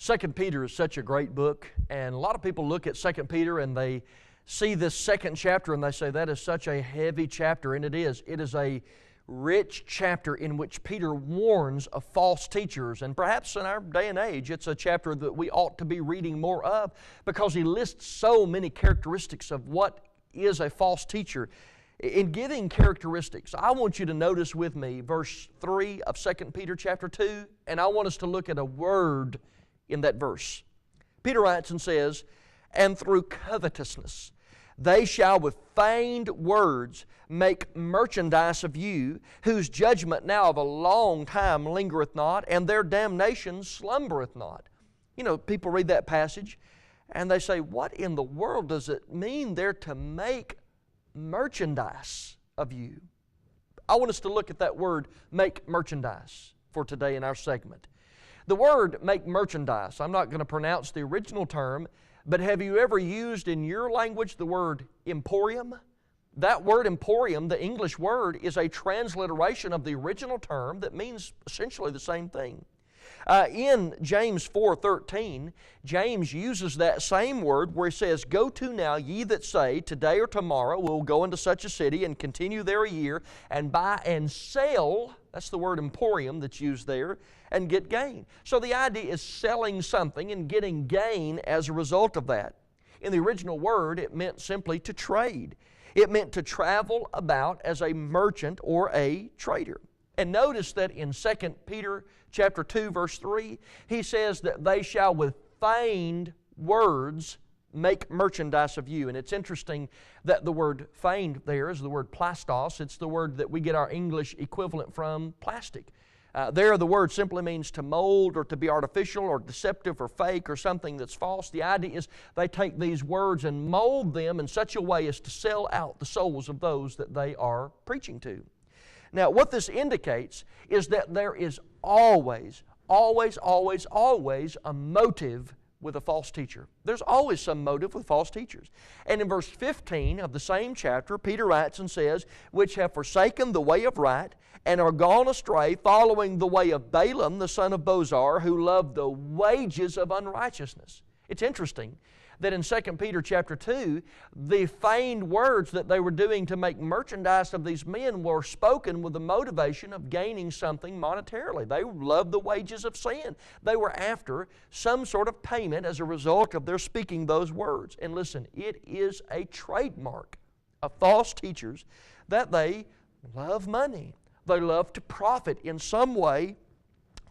Second Peter is such a great book, and a lot of people look at Second Peter and they see this second chapter and they say that is such a heavy chapter, and it is. It is a rich chapter in which Peter warns of false teachers, and perhaps in our day and age it's a chapter that we ought to be reading more of because he lists so many characteristics of what is a false teacher. In giving characteristics, I want you to notice with me verse 3 of 2 Peter chapter 2, and I want us to look at a word in that verse. Peter writes and says, "And through covetousness they shall with feigned words make merchandise of you, whose judgment now of a long time lingereth not, and their damnation slumbereth not." You know, people read that passage and they say, what in the world does it mean there to make merchandise of you? I want us to look at that word, make merchandise, for today in our segment. The word make merchandise, I'm not going to pronounce the original term, but have you ever used in your language the word emporium? That word emporium, the English word, is a transliteration of the original term that means essentially the same thing. In James 4:13, James uses that same word where he says, "Go to now, ye that say, today or tomorrow we'll go into such a city and continue there a year, and buy and sell," that's the word emporium that's used there, "and get gain." So the idea is selling something and getting gain as a result of that. In the original word, it meant simply to trade. It meant to travel about as a merchant or a trader. And notice that in 2 Peter chapter 2, verse 3, he says that they shall with feigned words make merchandise of you. And it's interesting that the word feigned there is the word plastos. It's the word that we get our English equivalent from, plastic. There the word simply means to mold or to be artificial or deceptive or fake or something that's false. The idea is they take these words and mold them in such a way as to sell out the souls of those that they are preaching to. Now, what this indicates is that there is always a motive with a false teacher. There's always some motive with false teachers. And in verse 15 of the same chapter, Peter writes and says, "Which have forsaken the way of right, and are gone astray, following the way of Balaam the son of Bozar, who loved the wages of unrighteousness." It's interesting that in 2 Peter chapter 2, the feigned words that they were doing to make merchandise of these men were spoken with the motivation of gaining something monetarily. They loved the wages of sin. They were after some sort of payment as a result of their speaking those words. And listen, it is a trademark of false teachers that they love money. They love to profit in some way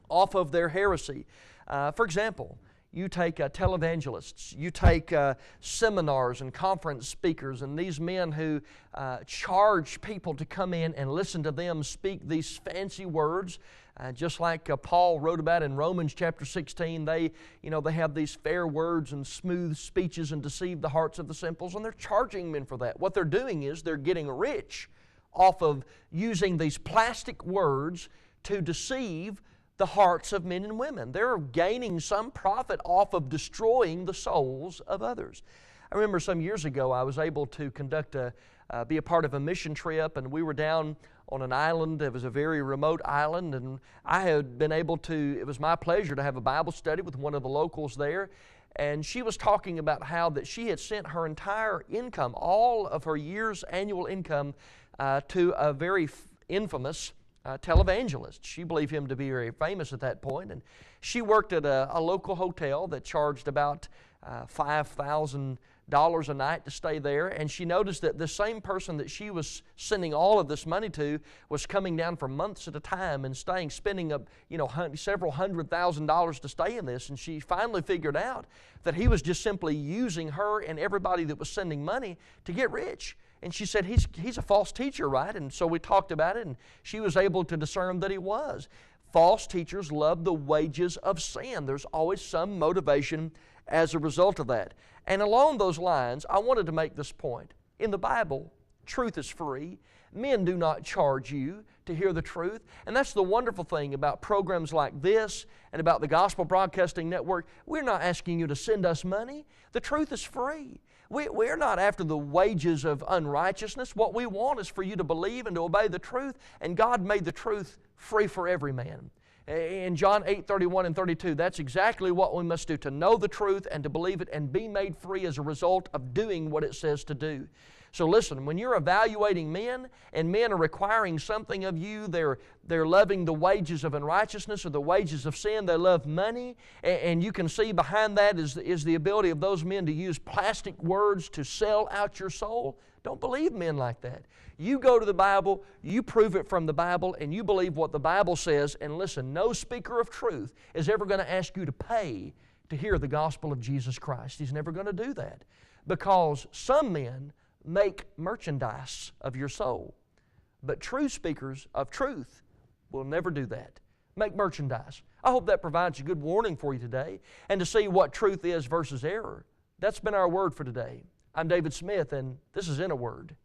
off of their heresy. For example, you take televangelists, you take seminars and conference speakers, and these men who charge people to come in and listen to them speak these fancy words, just like Paul wrote about in Romans chapter 16. They have these fair words and smooth speeches and deceive the hearts of the simples, and they're charging men for that. What they're doing is they're getting rich off of using these plastic words to deceive the hearts of men and women. They're gaining some profit off of destroying the souls of others. I remember some years ago I was able to be a part of a mission trip, and we were down on an island. It was a very remote island, and I had been able to, it was my pleasure to have a Bible study with one of the locals there, and she was talking about how that she had sent her entire income, all of her year's annual income, to a very infamous televangelist. She believed him to be very famous at that point, and she worked at a local hotel that charged about $5,000 a night to stay there, and she noticed that the same person that she was sending all of this money to was coming down for months at a time and spending several $100,000 to stay in this, and she finally figured out that he was just simply using her and everybody that was sending money to get rich. And she said, he's a false teacher, right? And so we talked about it, and she was able to discern that he was. False teachers love the wages of sin. There's always some motivation as a result of that. And along those lines, I wanted to make this point. In the Bible, truth is free. Men do not charge you to hear the truth. And that's the wonderful thing about programs like this and about the Gospel Broadcasting Network. We're not asking you to send us money. The truth is free. We're not after the wages of unrighteousness. What we want is for you to believe and to obey the truth, and God made the truth free for every man. In John 8:31 and 32, that's exactly what we must do, to know the truth and to believe it and be made free as a result of doing what it says to do. So listen, when you're evaluating men and men are requiring something of you, they're loving the wages of unrighteousness or the wages of sin, they love money, and you can see behind that is the ability of those men to use plastic words to sell out your soul. Don't believe men like that. You go to the Bible, you prove it from the Bible, and you believe what the Bible says, and listen, no speaker of truth is ever going to ask you to pay to hear the gospel of Jesus Christ. He's never going to do that, because some men make merchandise of your soul. But true speakers of truth will never do that. Make merchandise. I hope that provides a good warning for you today, and to see what truth is versus error. That's been our word for today. I'm David Smith, and this is In a Word.